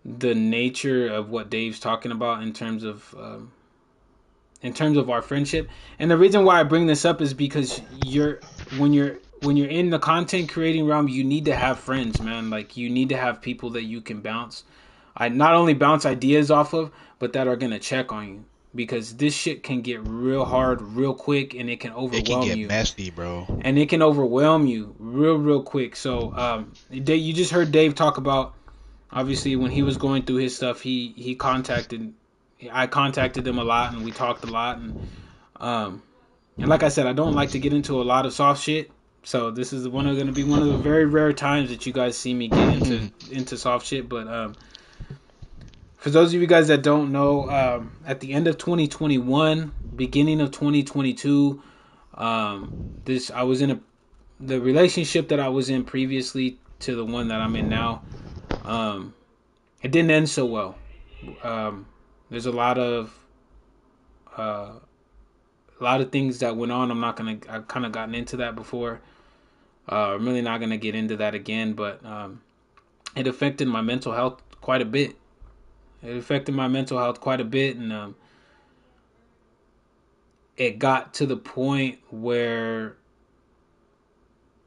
the nature of what Dave's talking about in terms of our friendship. And the reason why I bring this up is because when you're in the content creating realm, you need to have friends, man. Like, you need to have people that you can not only bounce ideas off of, but that are gonna check on you. Because this shit can get real hard real quick, and it can It can overwhelm get you. messy, bro. And it can overwhelm you real quick. So you just heard Dave talk about, obviously, when he was going through his stuff, I contacted him a lot, and we talked a lot, and like I said, I don't like to get into a lot of soft shit. So this is going to be one of the very rare times that you guys see me get into soft shit. But for those of you guys that don't know, at the end of 2021, beginning of 2022, I was in the relationship that I was in previously to the one that I'm in now. It didn't end so well. There's a lot of things that went on. I've kind of gotten into that before. I'm really not gonna get into that again, but it affected my mental health quite a bit. And it got to the point where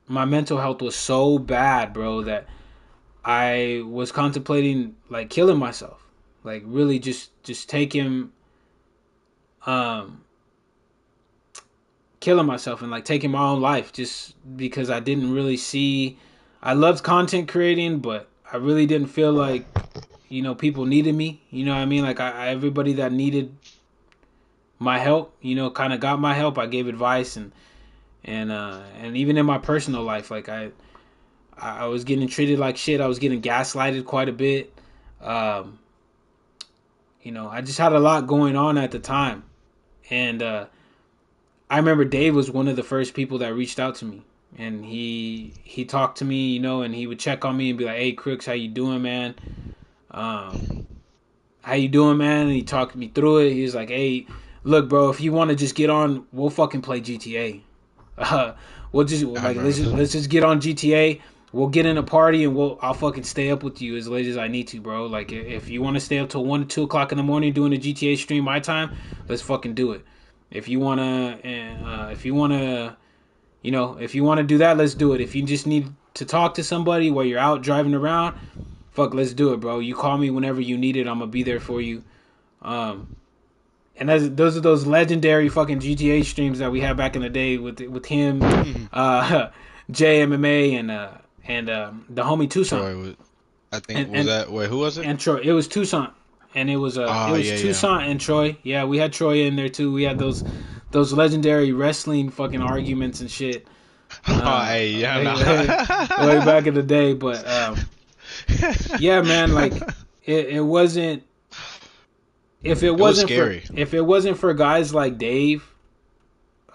my mental health was so bad, bro, that I was contemplating like killing myself, like really just taking um killing myself and like taking my own life just because I didn't really see. I loved content creating, but I really didn't feel like people needed me. You know what I mean? Like everybody that needed my help, kind of got my help. I gave advice and even in my personal life, like I was getting treated like shit. I was getting gaslighted quite a bit. Um, I just had a lot going on at the time, and I remember Dave was one of the first people that reached out to me, and he talked to me, and he would check on me and be like, "Hey, Crooks, how you doing, man? Um, how you doing, man?" And he talked me through it. He was like, "Hey, look, bro, if you want to just get on, we'll fucking play GTA. We'll just I like remember that. let's just get on GTA. We'll get in a party and I'll fucking stay up with you as late as I need to, bro. Like if you want to stay up till 1 or 2 o'clock in the morning doing a GTA stream my time, let's fucking do it. If you wanna, if you wanna do that, let's do it. If you just need to talk to somebody while you're out driving around, fuck, let's do it, bro. You call me whenever you need it. I'm gonna be there for you. Um, and those are those legendary fucking GTA streams that we had back in the day with him, uh, JMMA and the homie Tucson Troy was, I think, and was that, wait, who was it? and Troy. It was Tucson, and it Oh, was yeah, yeah. Tucson and Troy. Yeah, we had Troy in there too. We had those legendary wrestling fucking arguments and shit. Oh, hey, yeah, Way nah. back in the day, but yeah, man, like it wasn't It was scary. if it wasn't for guys like Dave,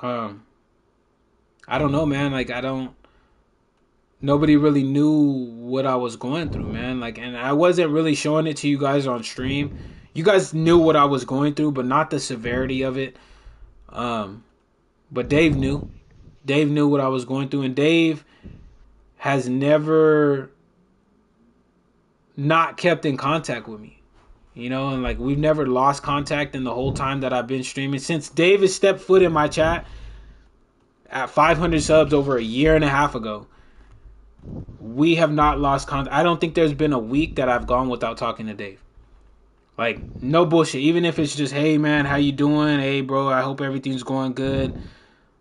um, I don't know, man. Like I don't. Nobody really knew what I was going through, man. Like, and I wasn't really showing it to you guys on stream. You guys knew what I was going through, but not the severity of it. Um, but Dave knew. Dave knew what I was going through, and Dave has never not kept in contact with me. And like we've never lost contact in the whole time that I've been streaming. Since Dave has stepped foot in my chat at 500 subs over a year and a half ago, we have not lost contact. I don't think there's been a week that I've gone without talking to Dave. Like no bullshit. Even if it's just, hey man, how you doing? Hey bro, I hope everything's going good.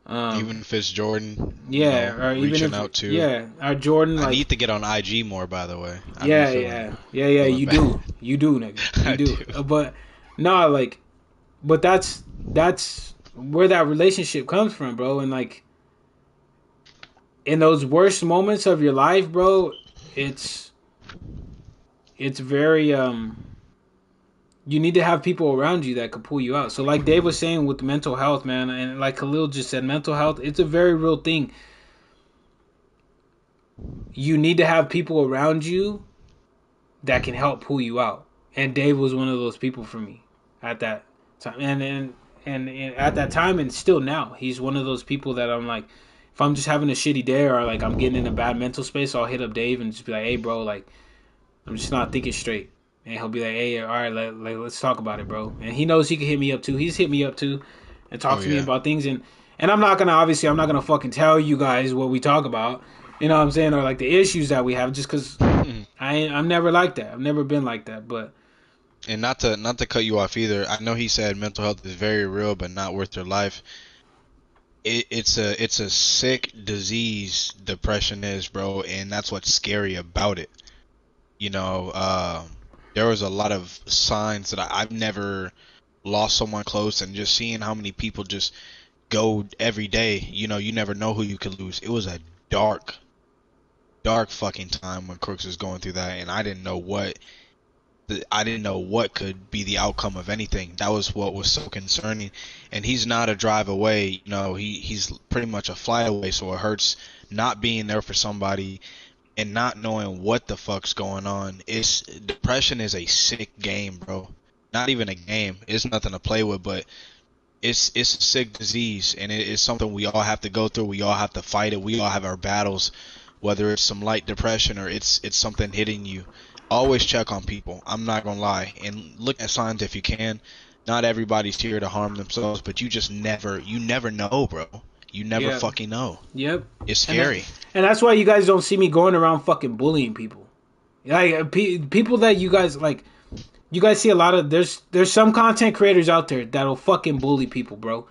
Even if it's Jordan, Yeah, or even reaching if out to. yeah, our Jordan I like need to get on IG more, by the way. I've been yeah, yeah, yeah, yeah. feeling You bad. do, you do, nigga, you I do. do. But no, like, but that's where that relationship comes from, bro. And like in those worst moments of your life, bro, it's very you need to have people around you that could pull you out. So like Dave was saying with mental health, man, and like Khalil just said, mental health, it's a very real thing. You need to have people around you that can help pull you out. And Dave was one of those people for me at that time. And at that time and still now, he's one of those people that I'm like, if I'm just having a shitty day or like I'm getting in a bad mental space, I'll hit up Dave and just be like, hey bro, like I'm just not thinking straight. And he'll be like, hey, all right, let's talk about it, bro. And he knows he can hit me up too. He's hit me up too and Oh, talk to me yeah. about things. And I'm not gonna fucking tell you guys what we talk about. You know what I'm saying? Or like the issues that we have just because I'm never like that. I've never been like that. But And not to cut you off either. I know he said mental health is very real, but not worth your life. It's a sick disease. Depression is, bro, and that's what's scary about it. You know, there was a lot of signs that I've never lost someone close, and just seeing how many people just go every day. You never know who you could lose. It was a dark, dark fucking time when Crooks was going through that, and I didn't know what could be the outcome of anything. That was what was so concerning. And he's not a drive away. He's pretty much a flight away. So it hurts not being there for somebody and not knowing what the fuck's going on. Depression is a sick game, bro. Not even a game. It's nothing to play with, but it's a sick disease, and it's something we all have to go through. We all have to fight it. We all have our battles, whether it's some light depression or it's something hitting you. Always check on people. I'm not gonna lie, and look at signs if you can. Not everybody's here to harm themselves, but you never know, bro. You never Yeah. fucking know. Yep. It's And that, scary. and that's why you guys don't see me going around fucking bullying people. Like people that you guys like. You guys see a lot of there's some content creators out there that'll fucking bully people, bro.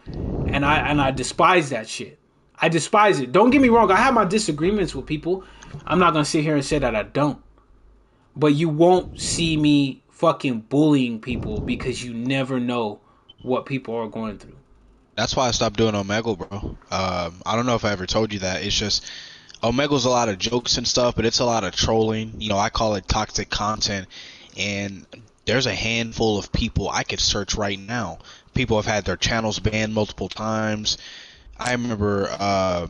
And I despise that shit. I despise it. Don't get me wrong. I have my disagreements with people. I'm not gonna sit here and say that I don't. But you won't see me fucking bullying people because you never know what people are going through. That's why I stopped doing Omegle, bro. I don't know if I ever told you that. It's just Omegle's a lot of jokes and stuff, but it's a lot of trolling. You know, I call it toxic content. And there's a handful of people I could search right now. People have had their channels banned multiple times. I remember,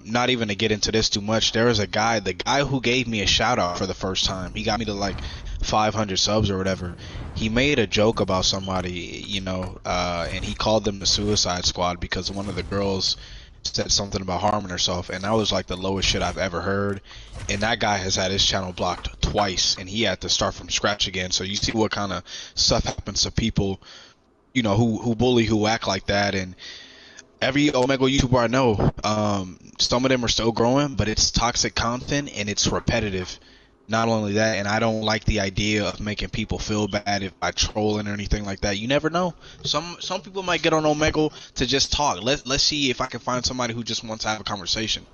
not even to get into this too much, there was a guy, the guy who gave me a shout out for the first time. He got me to like 500 subs or whatever. He made a joke about somebody, you know, and he called them the Suicide Squad because one of the girls said something about harming herself, and that was like the lowest shit I've ever heard. And that guy has had his channel blocked twice, and he had to start from scratch again. So you see what kind of stuff happens to people, you know, who bully, who act like that. And every Omegle YouTuber I know, some of them are still growing, but it's toxic content and it's repetitive. Not only that, and I don't like the idea of making people feel bad if I trolling or anything like that. You never know. Some people might get on Omegle to just talk. Let's see if I can find somebody who just wants to have a conversation.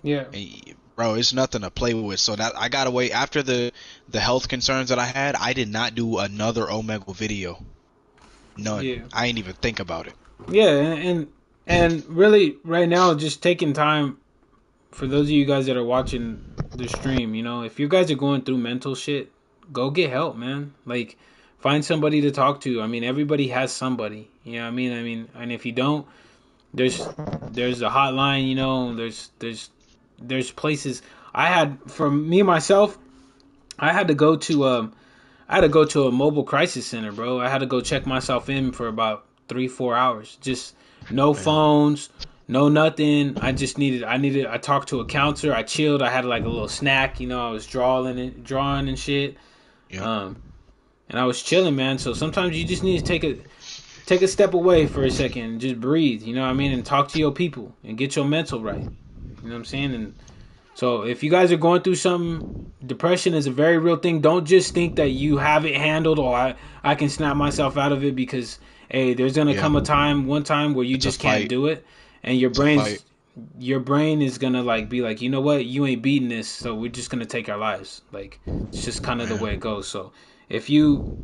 Yeah. And, bro, it's nothing to play with. So that I gotta wait after the health concerns that I had. I did not do another Omegle video. None. Yeah. I didn't even think about it. Yeah, and really right now just taking time for those of you guys that are watching the stream, you know, if you guys are going through mental shit, go get help, man. Like find somebody to talk to. I mean, everybody has somebody. You know what I mean, and if you don't, there's a hotline, you know, there's places. I had for me myself, I had to go to a mobile crisis center, bro. I had to go check myself in for about 3-4 hours. Just no phones, no nothing. I talked to a counselor. I chilled. I had like a little snack, you know. I was drawing and shit. Yeah. And I was chilling, man. So sometimes you just need to take a step away for a second and just breathe, you know what I mean, and talk to your people and get your mental right. You know what I'm saying? And so if you guys are going through something, depression is a very real thing. Don't just think that you have it handled or I can snap myself out of it because hey, there's gonna come one time where you just can't do it, and your brain is gonna like be like, you know what, you ain't beating this, so we're just gonna take our lives. Like it's just kind of the way it goes. So if you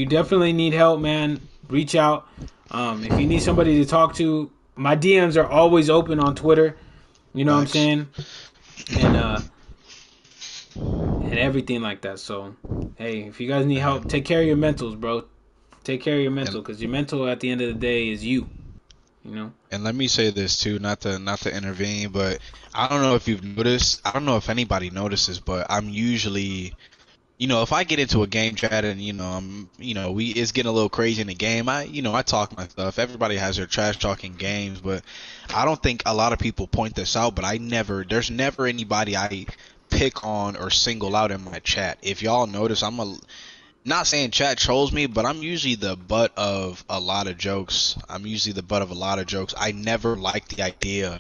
definitely need help, man, reach out. If you need somebody to talk to, my DMs are always open on Twitter. You know what I'm saying? And everything like that. So, hey, if you guys need help, take care of your mentals, bro. Take care of your mental, because your mental at the end of the day is you. You know. And let me say this too, not to intervene, but I don't know if you've noticed. I don't know if anybody notices, but I'm usually, you know, if I get into a game chat and it's getting a little crazy in the game, I talk my stuff. Everybody has their trash talking games, but I don't think a lot of people point this out. But there's never anybody I pick on or single out in my chat. If y'all notice, not saying chat trolls me, but I'm usually the butt of a lot of jokes. I never like the idea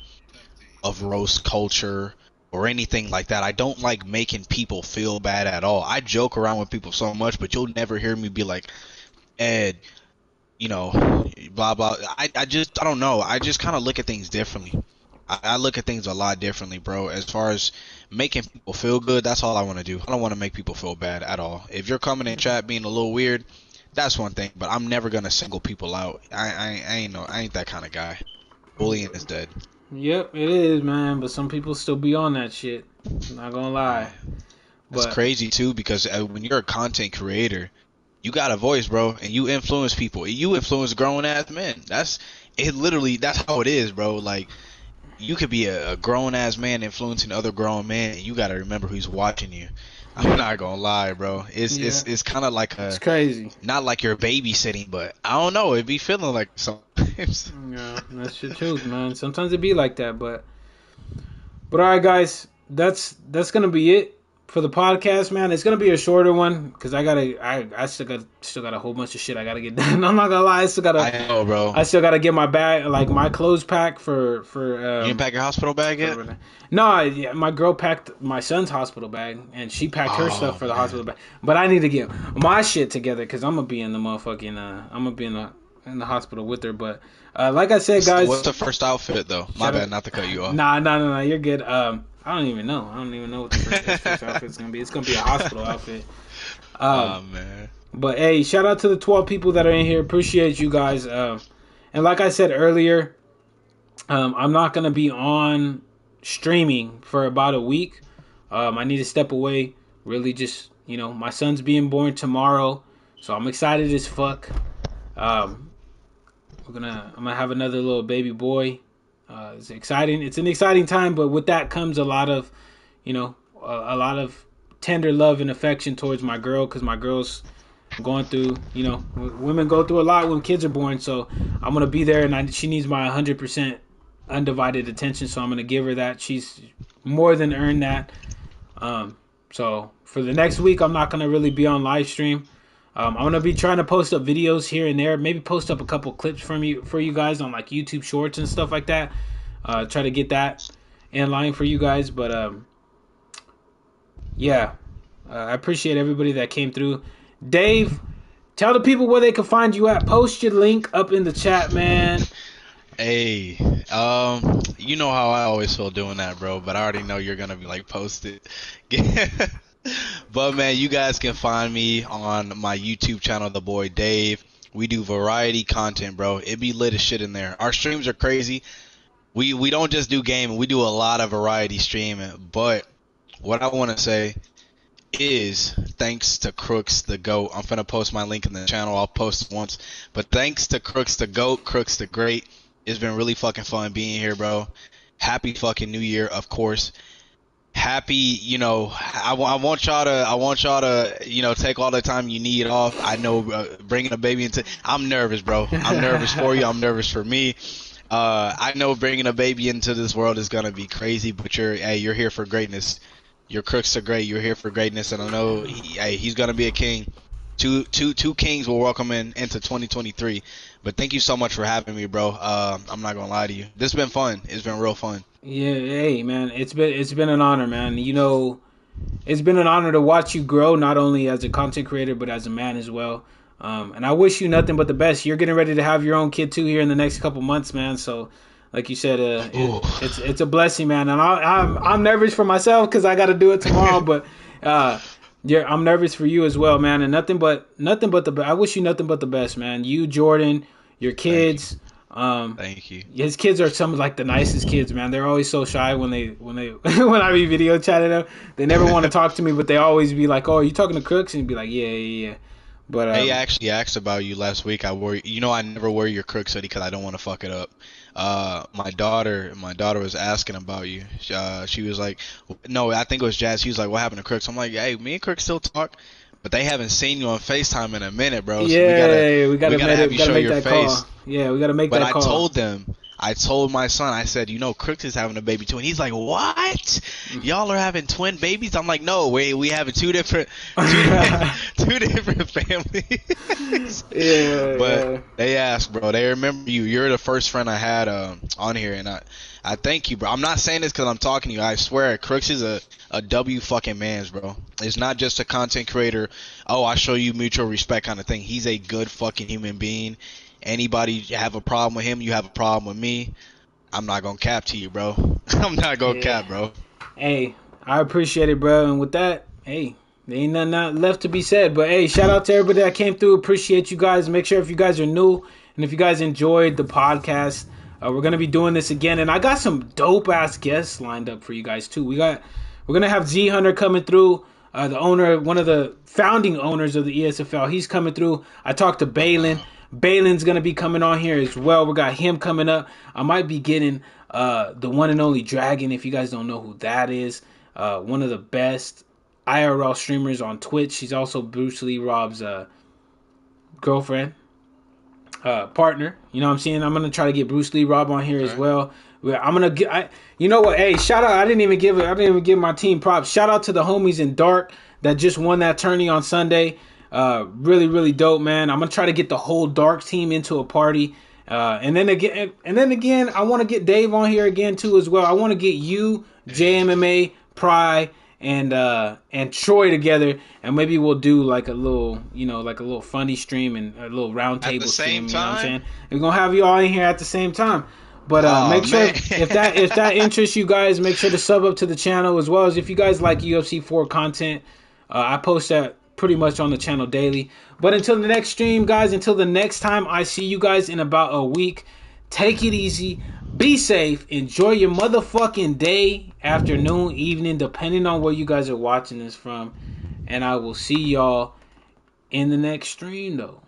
of roast culture or anything like that. I don't like making people feel bad at all. I joke around with people so much, but you'll never hear me be like, Ed, you know, blah blah. I don't know. I just kind of look at things differently. I look at things a lot differently, bro. As far as making people feel good, that's all I want to do. I don't want to make people feel bad at all. If you're coming in chat being a little weird, that's one thing. But I'm never gonna single people out. I ain't that kind of guy. Bullying is dead. Yep, it is, man. But some people still be on that shit. I'm not gonna lie. It's crazy too, because when you're a content creator, you got a voice, bro, and you influence people. You influence grown ass men. That's how it is, bro. Like, you could be a grown ass man influencing other grown men, and you gotta remember who's watching you. I'm not gonna lie, bro. It's kind of like it's crazy. Not like you're babysitting, but I don't know. It be feeling like sometimes. Yeah, that's the truth, man. Sometimes it be like that, but all right, guys, that's gonna be it for the podcast, man. It's gonna be a shorter one because I still got a whole bunch of shit I gotta get done. I'm not gonna lie, I know, bro. I still gotta get my bag, like my clothes packed for. You didn't pack your hospital bag yet? No, my girl packed my son's hospital bag, and she packed her stuff for the hospital bag. But I need to get my shit together because I'm gonna be in the motherfucking. I'm gonna be in the hospital with her. But like I said, guys. What's the first outfit though? My bad, not to cut you off. Nah, you're good. I don't even know. What the first outfit's gonna be. It's gonna be a hospital outfit. Oh man. But hey, shout out to the 12 people that are in here. Appreciate you guys. And like I said earlier, I'm not gonna be on streaming for about a week. I need to step away. Really, just my son's being born tomorrow, so I'm excited as fuck. I'm gonna have another little baby boy. It's exciting. It's an exciting time, but with that comes a lot of, a lot of tender love and affection towards my girl, because my girl's going through, women go through a lot when kids are born. So I'm gonna be there, and she needs my 100% undivided attention. So I'm gonna give her that. She's more than earned that. So for the next week, I'm not gonna really be on live stream. I'm gonna be trying to post up videos here and there. Maybe post up a couple clips for you guys on like YouTube Shorts and stuff like that. Try to get that in line for you guys. But yeah, I appreciate everybody that came through. Dave, tell the people where they can find you at. Post your link up in the chat, man. Hey, you know how I always feel doing that, bro. But I already know you're gonna be like, post it. But man, you guys can find me on my YouTube channel, TheBoyDave. We do variety content, bro. It be lit as shit in there. Our streams are crazy. We don't just do gaming. We do a lot of variety streaming. But what I want to say is thanks to Crooks the GOAT. I'm finna post my link in the channel. I'll post it once. But thanks to Crooks the GOAT, Crooks the Great. It's been really fucking fun being here, bro. Happy fucking New Year, of course. Happy, I want y'all to, take all the time you need off. I know bringing a baby into, I'm nervous, bro. I'm nervous for you. I'm nervous for me. I know bringing a baby into this world is gonna be crazy, but you're here for greatness. Your Crooks are great. You're here for greatness, and I know he's gonna be a king. Two kings will welcome into 2023. But thank you so much for having me, bro. I'm not gonna lie to you. This has been fun. It's been real fun. Yeah, hey man, it's been an honor, man. It's been an honor to watch you grow, not only as a content creator but as a man as well. And I wish you nothing but the best. You're getting ready to have your own kid too here in the next couple months, man. So, like you said, it's a blessing, man. And I'm nervous for myself because I got to do it tomorrow. But I'm nervous for you as well, man. And nothing but I wish you nothing but the best, man. You, Jordan, your kids. Thank you. His kids are some of like the nicest kids, man. They're always so shy when when I be video chatting them. They never want to talk to me, but they always be like, "Oh, are you talking to Crooks?" And be like, "Yeah." But they actually asked about you last week. I never wear your Crooks hoodie because I don't want to fuck it up. My daughter was asking about you. She was like, no, I think it was Jazz. She was like, what happened to Crooks? I'm like, hey, me and Crooks still talk, but they haven't seen you on FaceTime in a minute, bro. So yeah, we gotta have you show make your that face. Call. Yeah, we gotta make that call. But I told my son, I said, Crooks is having a baby too, and he's like, what? Y'all are having twin babies? I'm like, no, we have two different families. Yeah. But they asked, bro. They remember you. You're the first friend I had on here, and I thank you, bro. I'm not saying this because I'm talking to you. I swear, Crooks is a W fucking man's, bro. It's not just a content creator. Oh, I show you mutual respect kind of thing. He's a good fucking human being. Anybody have a problem with him, you have a problem with me. I'm not gonna cap to you, bro. I'm not gonna cap, bro. Hey, I appreciate it, bro. And with that, hey, there ain't nothing left to be said. But hey, shout out to everybody that came through. Appreciate you guys. Make sure if you guys are new and if you guys enjoyed the podcast, we're gonna be doing this again. And I got some dope ass guests lined up for you guys too. We're gonna have Z Hunter coming through. The owner, one of the founding owners of the ESFL. He's coming through. I talked to Balin. Balin's going to be coming on here as well. We got him coming up. I might be getting the one and only Dragon, if you guys don't know who that is. One of the best IRL streamers on Twitch. She's also Bruce Lee Rob's girlfriend, partner. You know what I'm saying? I'm going to try to get Bruce Lee Rob on here as well. I'm gonna get. You know what? Hey, shout out! I didn't even give my team props. Shout out to the homies in Dark that just won that tourney on Sunday. Really, really dope, man. I'm gonna try to get the whole Dark team into a party. And then again, I want to get Dave on here again too as well. I want to get you, JMMA, Pry, and Troy together, and maybe we'll do like a little, like a little funny stream and a little round table stream. You know what I'm saying? We're gonna have you all in here at the same time. But make sure if that interests you guys, make sure to sub up to the channel, as well as if you guys like UFC 4 content. I post that pretty much on the channel daily. But until the next stream, guys, until the next time I see you guys in about a week, take it easy, be safe, enjoy your motherfucking day, afternoon, evening, depending on where you guys are watching this from. And I will see y'all in the next stream, though.